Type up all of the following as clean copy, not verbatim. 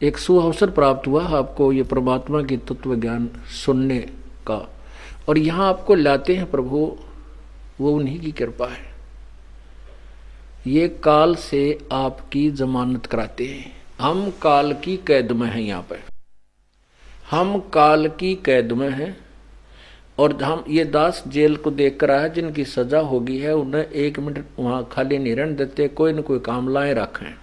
एक सुअवसर प्राप्त हुआ आपको ये परमात्मा की तत्व ज्ञान सुनने का, और यहाँ आपको लाते हैं प्रभु, वो उन्हीं की कृपा है। ये काल से आपकी जमानत कराते हैं। हम काल की कैद में हैं, यहाँ पे हम काल की कैद में हैं। और हम ये दास जेल को देख कर आया, जिनकी सजा होगी है, उन्हें 1 मिनट वहां खाली नहीं रहने देते, कोई न कोई काम लाए रखें।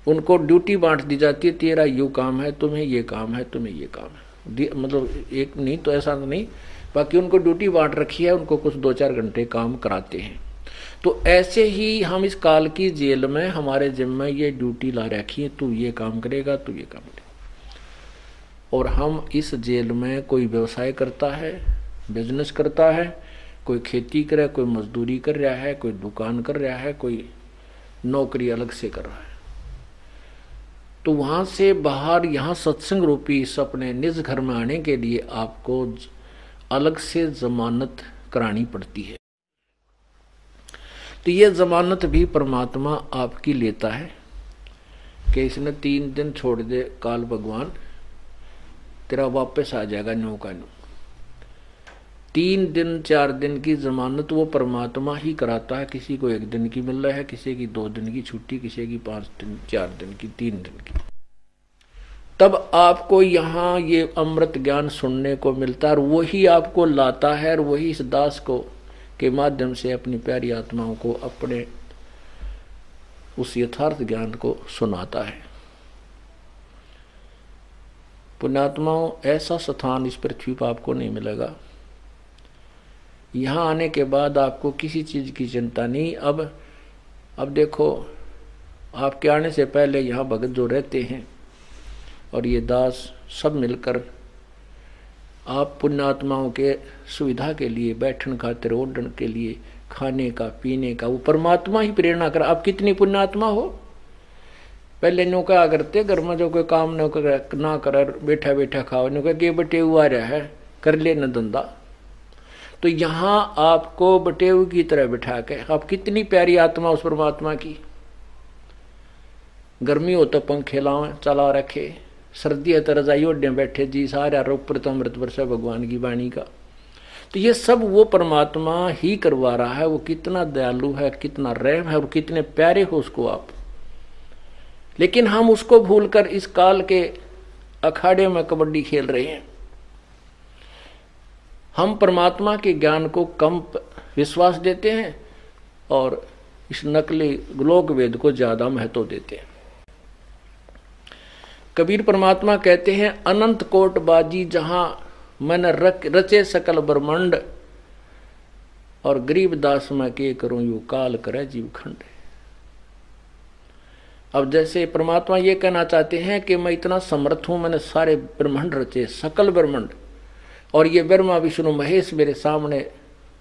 उनको ड्यूटी बांट दी जाती है, तेरा यू काम है, तुम्हें ये काम है, तुम्हें ये काम है, मतलब एक नहीं तो ऐसा नहीं, बाकी उनको ड्यूटी बांट रखी है, उनको कुछ 2-4 घंटे काम कराते हैं। तो ऐसे ही हम इस काल की जेल में हमारे जिम्मे ये ड्यूटी ला रखी है, तू ये काम करेगा, तू ये काम करेगा। और हम इस जेल में कोई व्यवसाय करता है, बिजनेस करता है, कोई खेती करे, कोई मजदूरी कर रहा है, कोई दुकान कर रहा है, कोई नौकरी अलग से कर रहा है। तो वहां से बाहर यहाँ सत्संग रूपी इस अपने निज घर में आने के लिए आपको अलग से जमानत करानी पड़ती है। तो ये जमानत भी परमात्मा आपकी लेता है कि इसने 3 दिन छोड़ दे काल भगवान, तेरा वापस आ जाएगा न्यू का न्यू। 3 दिन 4 दिन की जमानत वो परमात्मा ही कराता है। किसी को 1 दिन की मिल रहा है, किसी की 2 दिन की छुट्टी, किसी की 5 दिन, 4 दिन की, 3 दिन की। तब आपको यहाँ ये अमृत ज्ञान सुनने को मिलता है, और वही आपको लाता है, और वही इस दास को के माध्यम से अपनी प्यारी आत्माओं को अपने उस यथार्थ ज्ञान को सुनाता है। पुण्यात्माओं, ऐसा स्थान इस पृथ्वी पर आपको नहीं मिलेगा। यहाँ आने के बाद आपको किसी चीज की चिंता नहीं। अब देखो, आपके आने से पहले यहाँ भगत जो रहते हैं और ये दास सब मिलकर आप पुण्यात्माओं के सुविधा के लिए, बैठन खातिर, ओढ़न के लिए, खाने का, पीने का, वो परमात्मा ही प्रेरणा कर। आप कितनी पुण्यात्मा हो, पहले नो क्या करते, घर में जो कोई काम ना कर बैठा बैठा खाओ, नो क्या बटे हुआ रहा है, कर ले न धंधा। तो यहाँ आपको बटेऊ की तरह बिठा के, आप कितनी प्यारी आत्मा उस परमात्मा की। गर्मी हो तो पंखे लाओ चला रखे, सर्दी है तो रजाई ओढ़े बैठे जी, सारा ऊपर तो अमृत वर्षा भगवान की वाणी का। तो ये सब वो परमात्मा ही करवा रहा है। वो कितना दयालु है, कितना रहम है, और कितने प्यारे हो उसको आप। लेकिन हम उसको भूलकर इस काल के अखाड़े में कबड्डी खेल रहे हैं। हम परमात्मा के ज्ञान को कम विश्वास देते हैं और इस नकली लोक वेद को ज्यादा महत्व देते हैं। कबीर परमात्मा कहते हैं, अनंत कोट बाजी जहां मन रचे सकल ब्रह्मांड, और गरीब दास मैं के करूं यू काल करे जीव खंड। अब जैसे परमात्मा ये कहना चाहते हैं कि मैं इतना समर्थ हूं, मैंने सारे ब्रह्मांड रचे, सकल ब्रह्मांड, और ये ब्रह्मा विष्णु महेश मेरे सामने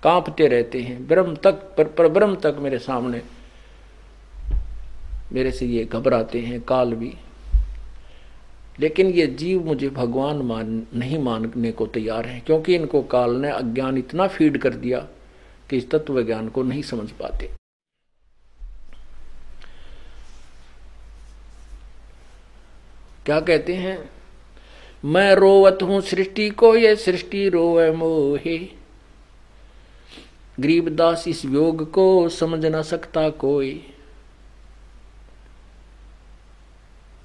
कांपते रहते हैं। ब्रह्म तक पर ब्रह्म तक मेरे सामने, मेरे से ये घबराते हैं, काल भी। लेकिन ये जीव मुझे भगवान नहीं मानने को तैयार है, क्योंकि इनको काल ने अज्ञान इतना फीड कर दिया कि इस तत्व ज्ञान को नहीं समझ पाते। क्या कहते हैं, मैं रोवत हूं सृष्टि को, ये सृष्टि रोवे मोहे। गरीबदास इस योग को समझ ना सकता कोई।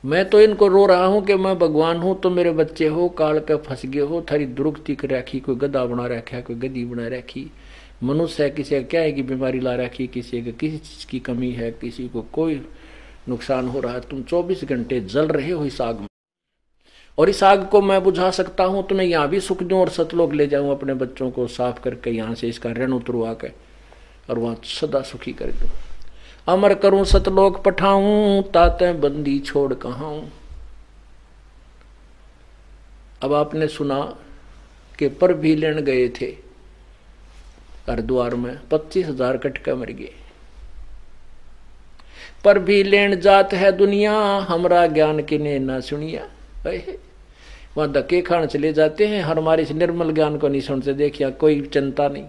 मैं तो इनको रो रहा हूं कि मैं भगवान हूं, तो मेरे बच्चे हो, काल के फंस गए हो, थारी दुरुक्ति कर रखी, कोई गधा बना रखा, कोई गधी बना रखी। मनुष्य है, किसी का क्या है कि बीमारी ला रखी, किसी का किसी चीज की कमी है, किसी को कोई नुकसान हो रहा है। तुम 24 घंटे जल रहे हो इस आग में, और इस आग को मैं बुझा सकता हूं, तो मैं यहाँ भी सुख दूं और सतलोक ले जाऊं, अपने बच्चों को साफ करके यहाँ से इसका ऋण उतरवा के, और वहां सदा सुखी कर दूं। अमर करूं सतलोक पठाऊं, ताते बंदी छोड़ कहां। अब आपने सुना कि पर भी लेन गए थे हरिद्वार में, 25,000 कटका मर गए। पर भी लेन जात है दुनिया, हमरा ज्ञान किने ना सुनिया। वहां धक्के खान चले जाते हैं, हमारे इस निर्मल ज्ञान को नहीं सुनते। देखिए, कोई चिंता नहीं,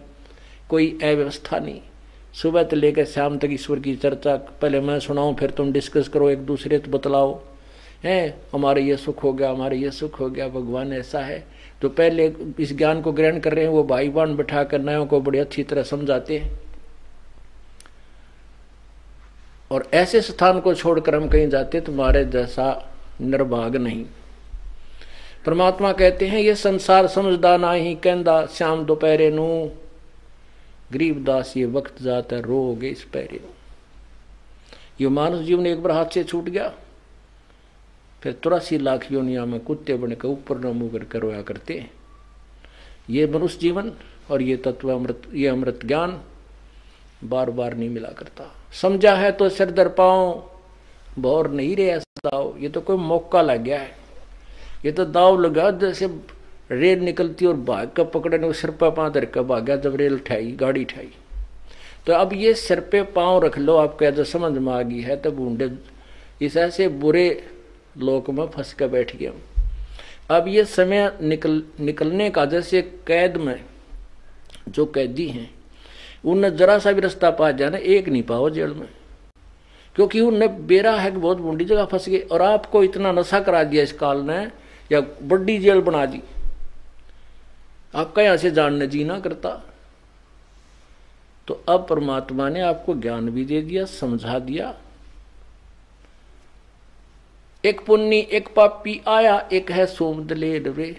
कोई अव्यवस्था नहीं। सुबह से लेकर शाम तक ईश्वर की चर्चा, पहले मैं सुनाऊं फिर तुम डिस्कस करो, एक दूसरे को बतलाओ, हैं, हमारे ये सुख हो गया, हमारे ये सुख हो गया, भगवान ऐसा है। तो पहले इस ज्ञान को ग्रहण कर रहे हैं वो भाई बहन बैठा कर नयों को बड़ी अच्छी तरह समझाते हैं, और ऐसे स्थान को छोड़कर हम कहीं जाते तुम्हारे जैसा निर्भाग नहीं। परमात्मा कहते हैं ये संसार समझदा नाही, कहंदा श्याम दोपहरे नू, गरीबदास ये वक्त जाता रोगे इस पैरे। ये मानव जीवन एक बार हाथ से छूट गया, फिर 83 लाख योनिया में कुत्ते बन के ऊपर न मुँह करके रोया करते हैं। ये मनुष्य जीवन और ये तत्व अमृत, ये अमृत ज्ञान बार बार नहीं मिला करता। समझा है तो सिर दर पाओ, भौर नहीं रहे ऐसा दाव। ये तो कोई मौका लग गया है, ये तो दाव लगा जैसे रेल निकलती और भाग का पकड़े ने सिर पे पाँव धर के भागा जब रेल उठाई, गाड़ी उठाई। तो अब ये सिर पे पाँव रख लो, आपको जब समझ में आ गई है तो बूंदे इस ऐसे बुरे लोक में फंस के बैठ गए। अब ये समय निकलने का, जैसे कैद में जो कैदी हैं उनने जरा सा भी रास्ता पा जाना, एक नहीं पाओ जेल में, क्योंकि उनने बेरा है कि बहुत बूंदी जगह फंस गए। और आपको इतना नशा करा दिया इस काल ने, या बड़ी जेल बना दी, आपका यहां से जानने जी ना करता। तो अब परमात्मा ने आपको ज्ञान भी दे दिया, समझा दिया। एक पुण्य एक पापी आया, एक है सोम दलेर रे,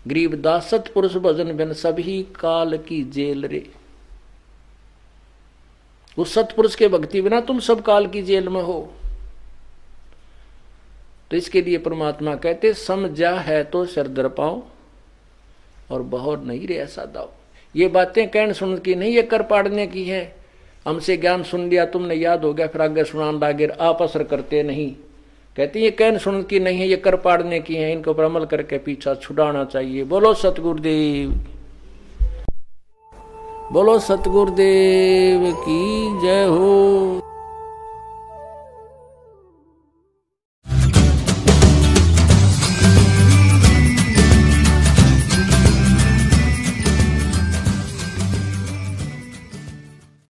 गरीबदास सतपुरुष भजन बिन सभी काल की जेल रे। उस सतपुरुष के भक्ति बिना तुम सब काल की जेल में हो। तो इसके लिए परमात्मा कहते समझा है तो सिर दर पाओ, और बहुत नहीं रे ऐसा दाओ। ये बातें कहने सुन की नहीं, ये कर पाड़ने की है। हमसे ज्ञान सुन लिया तुमने, याद हो गया, फिर आगे सुनान लागे, आप असर करते नहीं। कहते ये कहने सुन की नहीं है, ये कर पाड़ने की है, इनको पर अमल करके पीछा छुड़ाना चाहिए। बोलो सतगुरुदेव, बोलो सतगुरुदेव की जय हो।